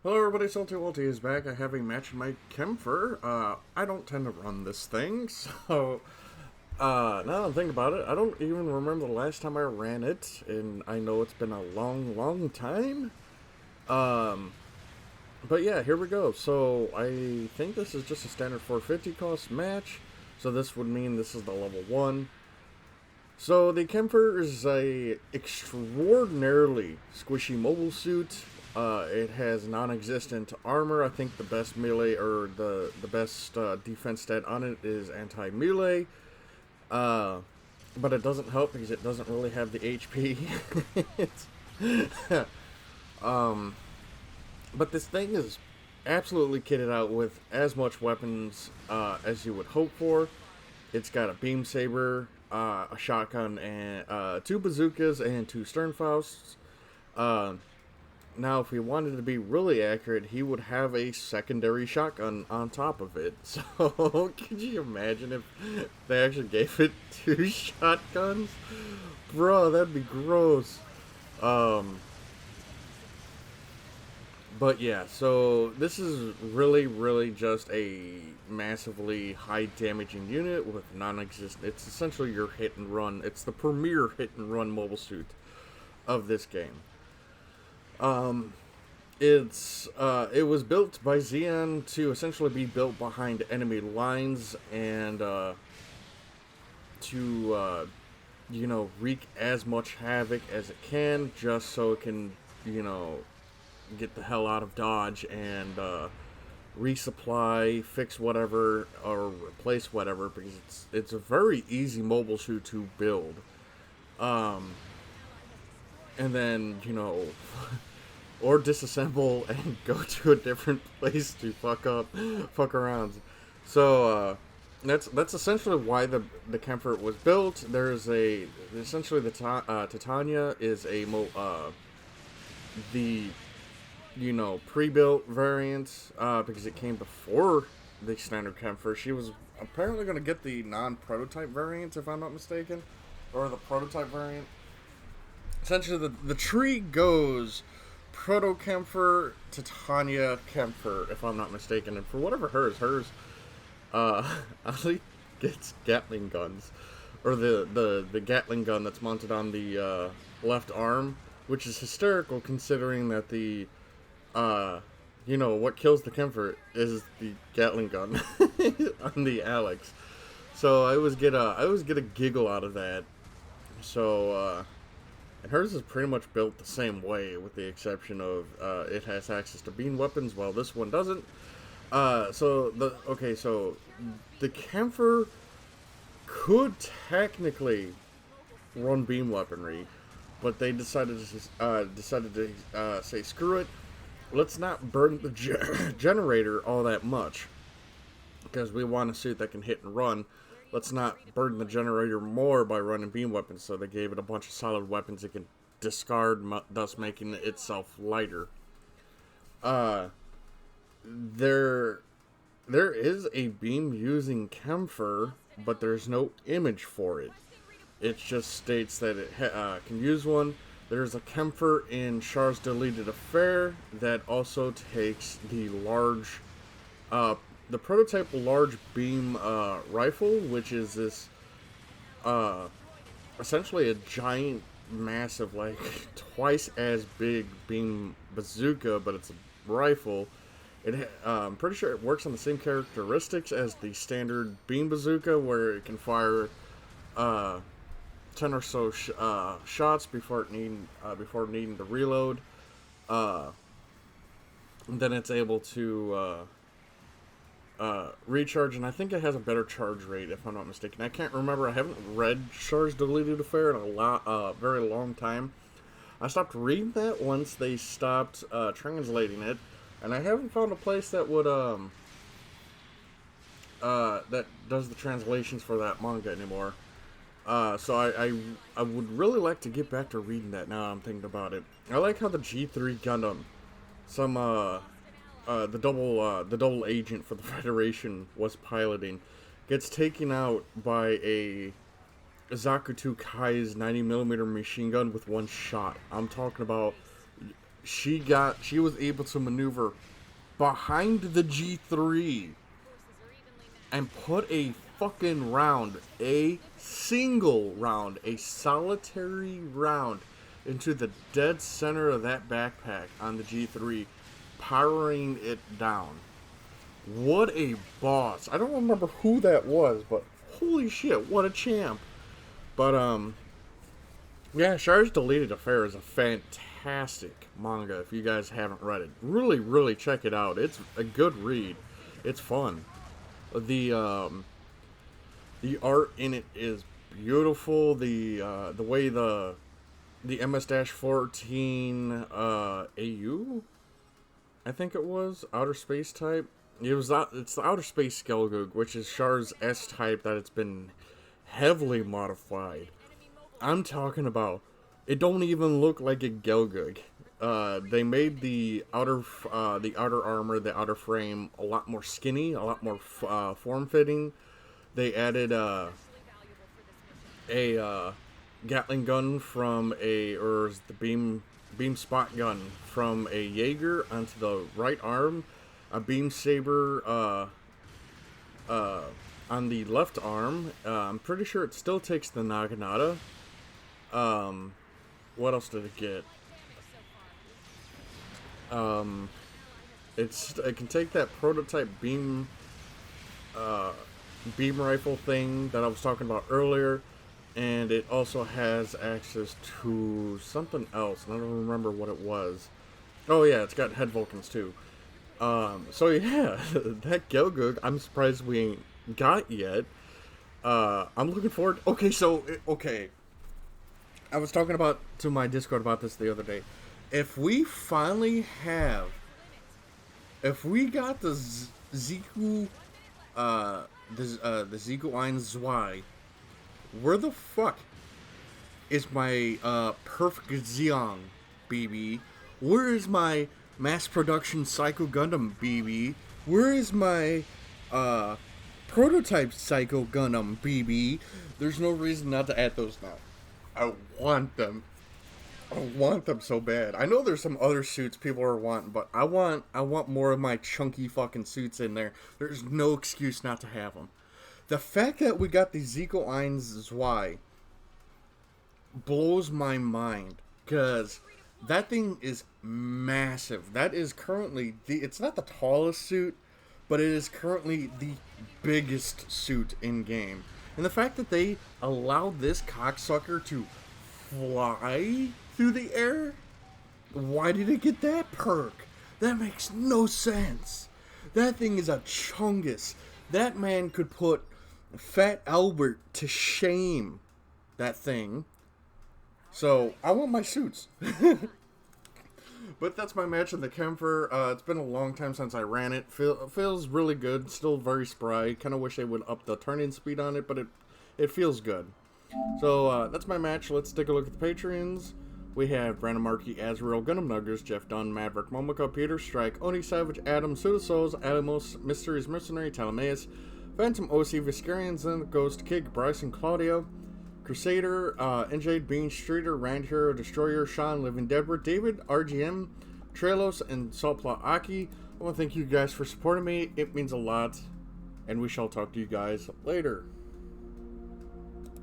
Hello everybody, Salty is back. I have a match in my Kampfer. I don't tend to run this thing, so now that I think about it, I don't even remember the last time I ran it, and I know it's been a long time. Um, but yeah, here we go. So I think this is just a standard 450 cost match, so this would mean this is the level 1. So the Kampfer is a extraordinarily squishy mobile suit. It has non-existent armor. I think the best melee or the best defense stat on it is anti-melee. But it doesn't help because it doesn't really have the HP. um, but this thing is absolutely kitted out with as much weapons as you would hope for. It's got a beam saber, a shotgun, and 2 bazookas and 2 Sternfausts. Uh, Now, if he wanted to be really accurate, he would have a secondary shotgun on top of it. So, could you imagine if they actually gave it 2 shotguns? Bro, that'd be gross. Um, but yeah, so this is really just a massively high damaging unit with non-existent. It's essentially your hit and run. It's the premier hit and run mobile suit of this game. Um, it was built by Xeon to essentially be built behind enemy lines and to wreak as much havoc as it can, just so it can get the hell out of Dodge and resupply, fix whatever, or replace whatever, because it's a very easy mobile suit to build. Um, and then or disassemble and go to a different place to fuck around. So that's essentially why the Kampfer was built. There's essentially the Titania is the pre-built variant because it came before the standard Kampfer. She was apparently going to get the non-prototype variant, if I'm not mistaken, or the prototype variant. Essentially, the tree goes Proto Kampfer, Titania Kampfer, if I'm not mistaken, and for whatever hers, Ali gets Gatling guns, or the Gatling gun that's mounted on the left arm, which is hysterical considering that what kills the Kampfer is the Gatling gun on the Alex. So I always get a giggle out of that. So and hers is pretty much built the same way, with the exception of it has access to beam weapons, while this one doesn't. So the Kampfer could technically run beam weaponry, but they decided to say screw it. Let's not burn the generator all that much, because we want a suit that can hit and run. Let's not burden the generator more by running beam weapons, so they gave it a bunch of solid weapons it can discard, thus making it itself lighter. There is a beam using Kampfer, but there's no image for it. It just states that it can use one. There's a Kampfer in Char's Deleted Affair that also takes the prototype large beam rifle, which is this essentially a giant, massive, like twice as big beam bazooka, but it's a rifle. I'm pretty sure it works on the same characteristics as the standard beam bazooka, where it can fire 10 or so shots before needing to reload. Then it's able to recharge, and I think it has a better charge rate, if I'm not mistaken. I can't remember. I haven't read Char's Deleted Affair in a very long time. I stopped reading that once they stopped translating it, and I haven't found a place that would that does the translations for that manga anymore. So I would really like to get back to reading that now I'm thinking about it. I like how the G3 Gundam, the double agent for the Federation was piloting, gets taken out by a Zakutu Kai's 90mm machine gun with one shot. I'm talking about she was able to maneuver behind the G3 and put a fucking round, a single round, a solitary round into the dead center of that backpack on the G3, powering it down. What a boss. I don't remember who that was, but holy shit, what a champ. But, yeah, Char's Deleted Affair is a fantastic manga if you guys haven't read it. Really, really check it out. It's a good read. It's fun. The art in it is beautiful. The way the MS-14 AU, I think it was, outer space type. It's the outer space Skelgoog, which is Char's S type that it's been heavily modified. I'm talking about, it don't even look like a Gelgoog. They made the outer armor, the outer frame, a lot more skinny, a lot more form-fitting. They added a Gatling gun from or the beam spot gun from a Jaeger onto the right arm, a beam saber on the left arm. I'm pretty sure it still takes the Naginata. What else did it get? It can take that prototype beam rifle thing that I was talking about earlier, and it also has access to something else, and I don't remember what it was. Oh yeah, it's got head Vulcans too. So yeah, that Gelgoog, I'm surprised we ain't got yet. I'm looking forward. Okay. I was talking to my Discord about this the other day. If we finally if we got the Ziku, the Ziku Ein Zwei, where the fuck is my perfect Xiong, BB? Where is my mass production Psycho Gundam, BB? Where is my prototype Psycho Gundam, BB? There's no reason not to add those now. I want them. I want them so bad. I know there's some other suits people are wanting, but I want more of my chunky fucking suits in there. There's no excuse not to have them. The fact that we got the Zico Ein Zwei blows my mind, because that thing is massive. That is currently it's not the tallest suit, but it is currently the biggest suit in game. And the fact that they allowed this cocksucker to fly through the air? Why did it get that perk? That makes no sense. That thing is a chungus. That man could put Fat Albert to shame. That thing. So, I want my suits. But that's my match in the Kampfer. It's been a long time since I ran it. Feels really good. Still very spry. Kind of wish they would up the turning speed on it, but it feels good. So that's my match. Let's take a look at the Patreons. We have Brandon Markey, Azrael, Gundam Nuggers, Jeff Dunn, Maverick, Momoko, Peter Strike, Oni Savage, Adam, Pseudosouls, Alamos, Mysteries Mercenary, Talameus, Phantom OC, Viscarian, Zen, Ghost, Kig, Bryson, Claudio, Crusader, NJ, Bean, Streeter, Rand Hero, Destroyer, Sean, Living Deborah, David, RGM, Trelos, and Saltpla Aki. I want to thank you guys for supporting me. It means a lot, and we shall talk to you guys later.